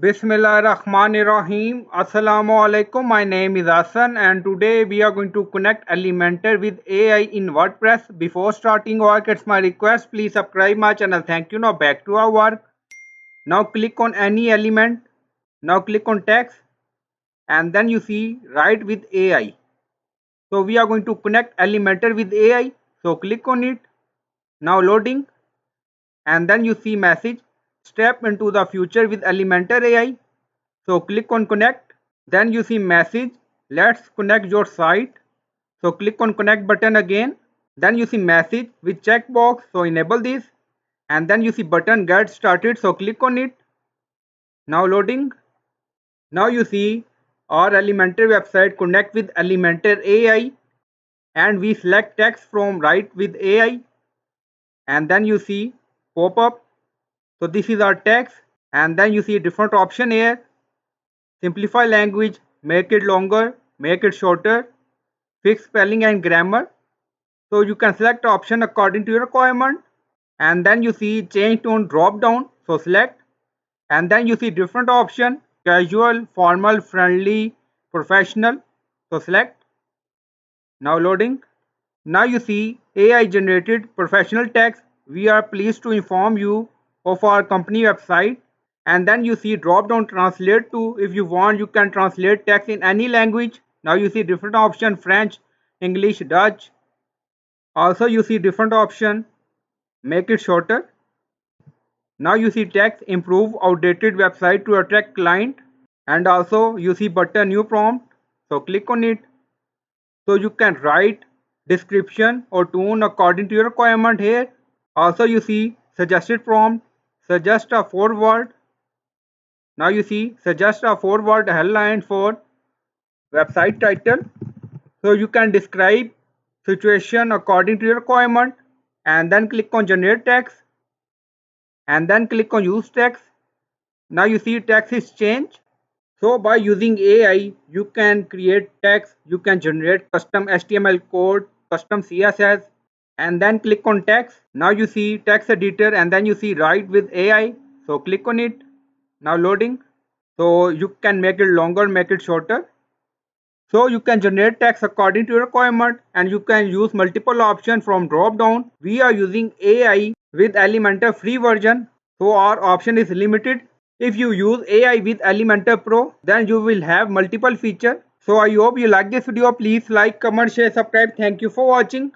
Bismillahirrahmanirrahim. Assalamu alaikum. My name is Hassan and today we are going to connect Elementor with AI in WordPress. Before starting work, it's my request. Please subscribe my channel. Thank you. Now back to our work. Now click on any element. Now click on text and then you see write with AI. So we are going to connect Elementor with AI. So click on it. Now loading and then you see message step into the future with Elementor AI. So click on connect. Then you see message let's connect your site. So click on connect button again. Then you see message with checkbox. So enable this. And then you see button get started. So click on it. Now loading. Now you see our Elementor website connect with Elementor AI. And we select text from write with AI. And then you see pop up. So this is our text. And then you see different option here. Simplify language, make it longer, make it shorter, fix spelling and grammar. So you can select option according to your requirement. And then you see change tone drop down. So select. And then you see different option casual, formal, friendly, professional. So select. Now loading. Now you see AI generated professional text. We are pleased to inform you of our company website. And then you see drop down translate to. If you want you can translate text in any language. Now you see different option French, English, Dutch. Also you see different option make it shorter. Now you see text improve outdated website to attract client. And also you see button new prompt. So click on it. So you can write description or tone according to your requirement here. Also you see suggested prompt suggest a forward. Now you see suggest a forward headline for website title. So you can describe situation according to your requirement and then click on generate text and then click on use text. Now you see text is changed. So by using AI you can create text, you can generate custom HTML code, custom CSS and then click on text. Now you see text editor and then you see write with AI. So click on it. Now loading. So you can make it longer, make it shorter. So you can generate text according to your requirement and you can use multiple options from drop down. We are using AI with Elementor free version. So our option is limited. If you use AI with Elementor Pro, then you will have multiple features. So I hope you like this video. Please like, comment, share, subscribe. Thank you for watching.